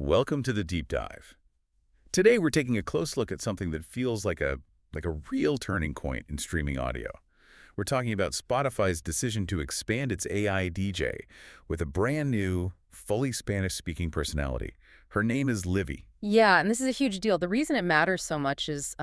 Welcome to the deep dive. Today we're taking a close look at something that feels like a real turning point in streaming audio. We're talking about Spotify's decision to expand its AI DJ with a brand new, fully Spanish-speaking personality. Her name is Livi. Yeah, and this is a huge deal. The reason it matters so much is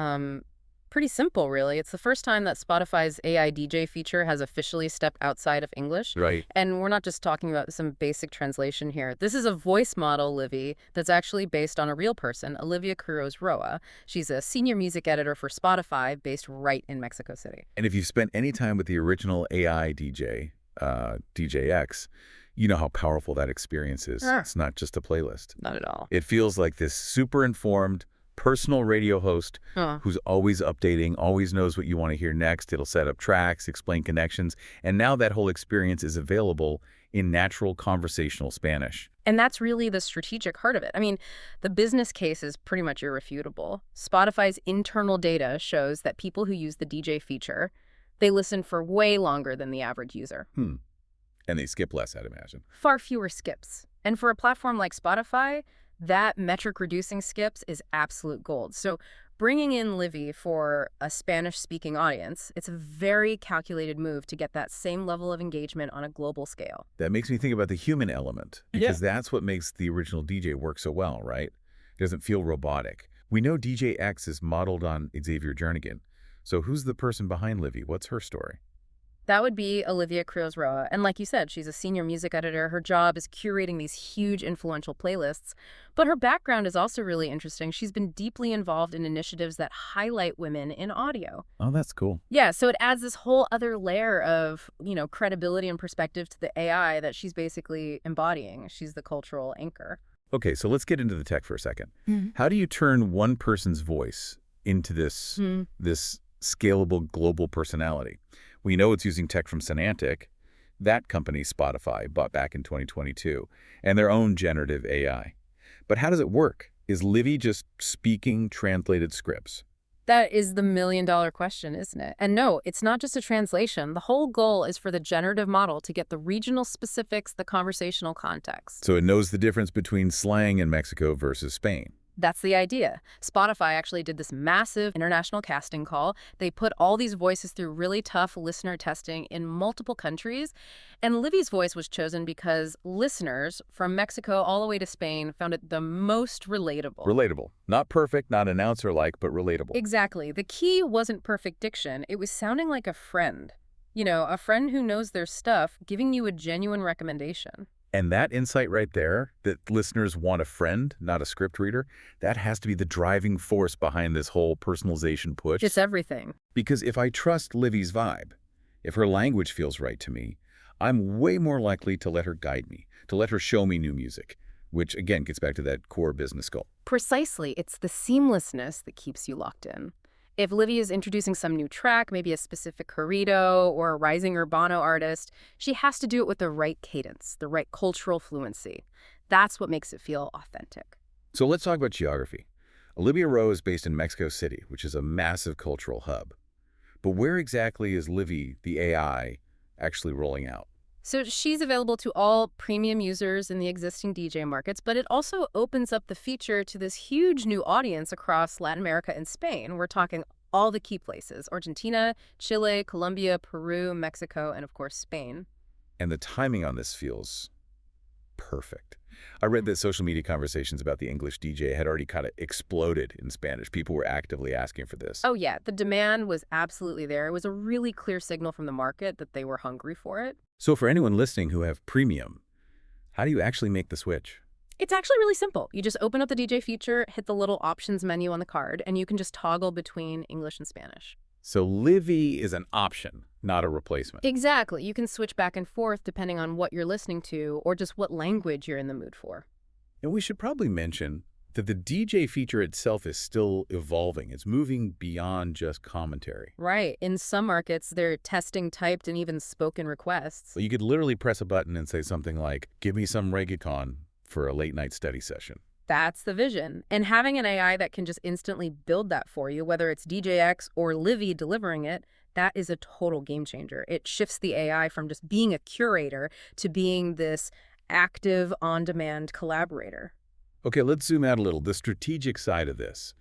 pretty simple, really. It's the first time that Spotify's AI DJ feature has officially stepped outside of English. Right. And we're not just talking about some basic translation here. This is a voice model, Livi, that's actually based on a real person, Olivia Cruz Roa. She's a senior music editor for Spotify based right in Mexico City. And if you've spent any time with the original AI DJ, DJX, you know how powerful that experience is. It's not just a playlist. Not at all. It feels like this super informed, personal radio host who's always updating, always knows what you want to hear next. It'll set up tracks, explain connections, and now that whole experience is available in natural conversational Spanish. And that's really the strategic heart of it. I mean, the business case is pretty much irrefutable. Spotify's internal data shows that people who use the DJ feature, they listen for way longer than the average user. And they skip less, I'd imagine. Far fewer skips. And for a platform like Spotify, that metric reducing skips is absolute gold. So bringing in Livi for a Spanish-speaking audience, it's a very calculated move to get that same level of engagement on a global scale. That makes me think about the human element, because that's what makes the original DJ work so well, right? It doesn't feel robotic. We know DJ X is modeled on Xavier Jernigan. So who's the person behind Livi? What's her story? That would be Olivia Cruz Roa. And like you said, she's a senior music editor. Her job is curating these huge influential playlists. But her background is also really interesting. She's been deeply involved in initiatives that highlight women in audio. Oh, that's cool. Yeah, so it adds this whole other layer of, credibility and perspective to the AI that she's basically embodying. She's the cultural anchor. Okay, so let's get into the tech for a second. How do you turn one person's voice into this scalable global personality? We know it's using tech from Sonantic, that company Spotify bought back in 2022, and their own generative AI. But how does it work? Is Livi just speaking translated scripts? That is the million-dollar question, isn't it? And no, it's not just a translation. The whole goal is for the generative model to get the regional specifics, the conversational context. So it knows the difference between slang in Mexico versus Spain. That's the idea. Spotify actually did this massive international casting call. They put all these voices through really tough listener testing in multiple countries. And Livi's voice was chosen because listeners from Mexico all the way to Spain found it the most relatable. Relatable. Not perfect, not announcer-like, but relatable. Exactly. The key wasn't perfect diction. It was sounding like a friend. A friend who knows their stuff, giving you a genuine recommendation. And that insight right there, that listeners want a friend, not a script reader, that has to be the driving force behind this whole personalization push. It's everything. Because if I trust Livi's vibe, if her language feels right to me, I'm way more likely to let her guide me, to let her show me new music, which again gets back to that core business goal. Precisely. It's the seamlessness that keeps you locked in. If Livi is introducing some new track, maybe a specific corrido or a rising urbano artist, she has to do it with the right cadence, the right cultural fluency. That's what makes it feel authentic. So let's talk about geography. Olivia Rowe is based in Mexico City, which is a massive cultural hub. But where exactly is Livi, the AI, actually rolling out? So she's available to all premium users in the existing DJ markets, but it also opens up the feature to this huge new audience across Latin America and Spain. We're talking all the key places: Argentina, Chile, Colombia, Peru, Mexico, and of course, Spain. And the timing on this feels perfect. I read that social media conversations about the English DJ had already kind of exploded in Spanish. People were actively asking for this. Oh, yeah. The demand was absolutely there. It was a really clear signal from the market that they were hungry for it. So for anyone listening who have premium, how do you actually make the switch? It's actually really simple. You just open up the DJ feature, hit the little options menu on the card, and you can just toggle between English and Spanish. So Livi is an option, not a replacement. Exactly. You can switch back and forth depending on what you're listening to or just what language you're in the mood for. And we should probably mention that the DJ feature itself is still evolving. It's moving beyond just commentary. Right. In some markets, they're testing typed and even spoken requests. So you could literally press a button and say something like, give me some reggaeton for a late night study session. That's the vision. And having an AI that can just instantly build that for you, whether it's DJX or Livi delivering it, that is a total game changer. It shifts the AI from just being a curator to being this active, on-demand collaborator. Okay, let's zoom out a little. The strategic side of this.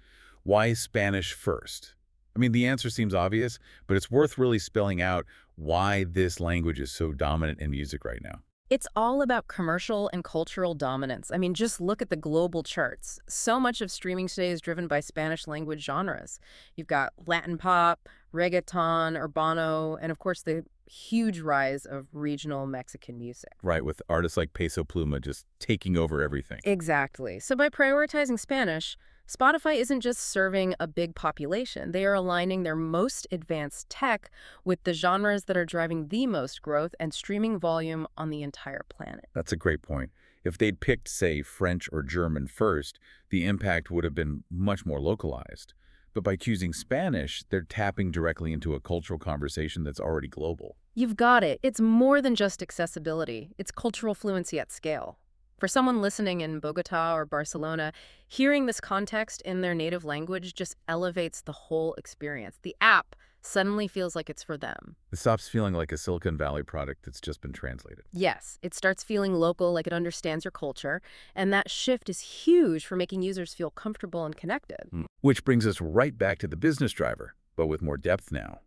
Why Spanish first? I mean, the answer seems obvious, but it's worth really spelling out why this language is so dominant in music right now. It's all about commercial and cultural dominance. I mean, just look at the global charts. So much of streaming today is driven by Spanish language genres. You've got Latin pop, reggaeton, urbano, and of course the huge rise of regional Mexican music. Right, with artists like Peso Pluma just taking over everything. Exactly. So by prioritizing Spanish, Spotify isn't just serving a big population. They are aligning their most advanced tech with the genres that are driving the most growth and streaming volume on the entire planet. That's a great point. If they'd picked, say, French or German first, the impact would have been much more localized. But by choosing Spanish, they're tapping directly into a cultural conversation that's already global. You've got it. It's more than just accessibility. It's cultural fluency at scale. For someone listening in Bogota or Barcelona, hearing this context in their native language just elevates the whole experience. The app suddenly feels like it's for them. It stops feeling like a Silicon Valley product that's just been translated. Yes, it starts feeling local, like it understands your culture, and that shift is huge for making users feel comfortable and connected. Which brings us right back to the business driver, but with more depth now.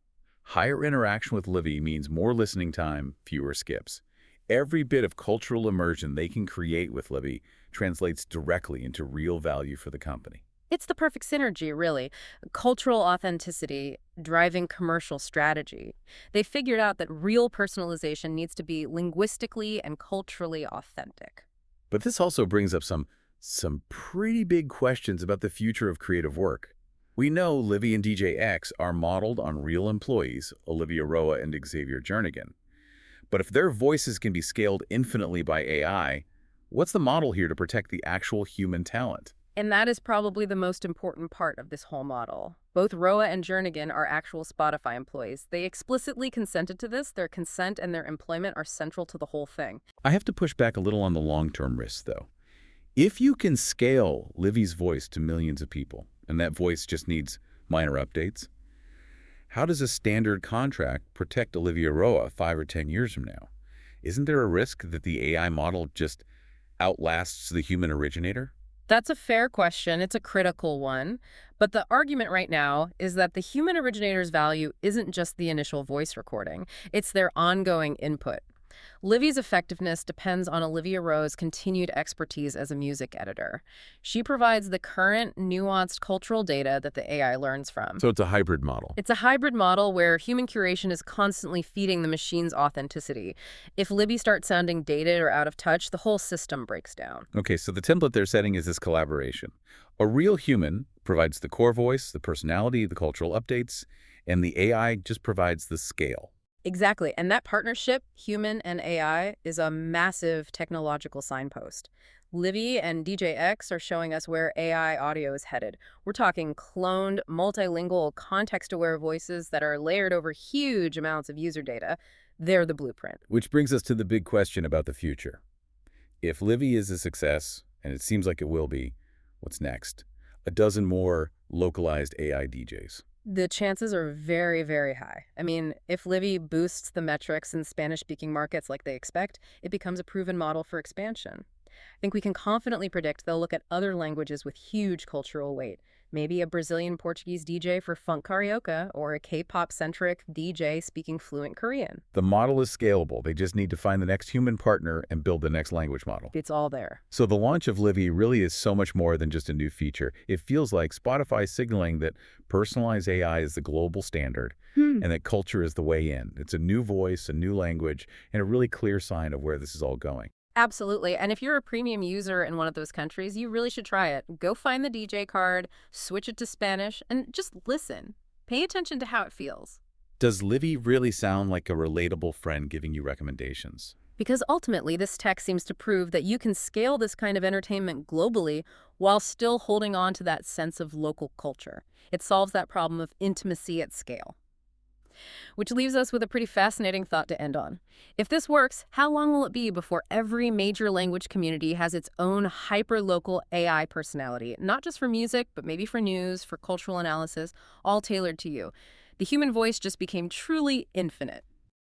Higher interaction with Livi means more listening time, fewer skips. Every bit of cultural immersion they can create with Livi translates directly into real value for the company. It's the perfect synergy, really. Cultural authenticity driving commercial strategy. They figured out that real personalization needs to be linguistically and culturally authentic. But this also brings up some pretty big questions about the future of creative work. We know Livi and DJ X are modeled on real employees, Olivia Roa and Xavier Jernigan. But if their voices can be scaled infinitely by AI, what's the model here to protect the actual human talent? And that is probably the most important part of this whole model. Both Roa and Jernigan are actual Spotify employees. They explicitly consented to this. Their consent and their employment are central to the whole thing. I have to push back a little on the long-term risks, though. If you can scale Livi's voice to millions of people, and that voice just needs minor updates, how does a standard contract protect Olivia Roa 5 or 10 years from now? Isn't there a risk that the AI model just outlasts the human originator? That's a fair question. It's a critical one. But the argument right now is that the human originator's value isn't just the initial voice recording. It's their ongoing input. Livi's effectiveness depends on Olivia Roa's continued expertise as a music editor. She provides the current, nuanced cultural data that the AI learns from. So it's a hybrid model. It's a hybrid model where human curation is constantly feeding the machine's authenticity. If Livi starts sounding dated or out of touch, the whole system breaks down. Okay, so the template they're setting is this collaboration. A real human provides the core voice, the personality, the cultural updates, and the AI just provides the scale. Exactly. And that partnership, human and AI, is a massive technological signpost. Livi and DJ X are showing us where AI audio is headed. We're talking cloned, multilingual, context-aware voices that are layered over huge amounts of user data. They're the blueprint. Which brings us to the big question about the future. If Livi is a success, and it seems like it will be, what's next? A dozen more localized AI DJs. The chances are very, very high. I mean, if Livi boosts the metrics in Spanish-speaking markets like they expect, it becomes a proven model for expansion. I think we can confidently predict they'll look at other languages with huge cultural weight. Maybe a Brazilian-Portuguese DJ for funk karaoke or a K-pop-centric DJ speaking fluent Korean. The model is scalable. They just need to find the next human partner and build the next language model. It's all there. So the launch of Livi really is so much more than just a new feature. It feels like Spotify signaling that personalized AI is the global standard and that culture is the way in. It's a new voice, a new language, and a really clear sign of where this is all going. Absolutely. And if you're a premium user in one of those countries, you really should try it. Go find the DJ card, switch it to Spanish, and just listen. Pay attention to how it feels. Does Livi really sound like a relatable friend giving you recommendations? Because ultimately, this tech seems to prove that you can scale this kind of entertainment globally while still holding on to that sense of local culture. It solves that problem of intimacy at scale. Which leaves us with a pretty fascinating thought to end on. If this works, how long will it be before every major language community has its own hyper-local AI personality, not just for music, but maybe for news, for cultural analysis, all tailored to you? The human voice just became truly infinite.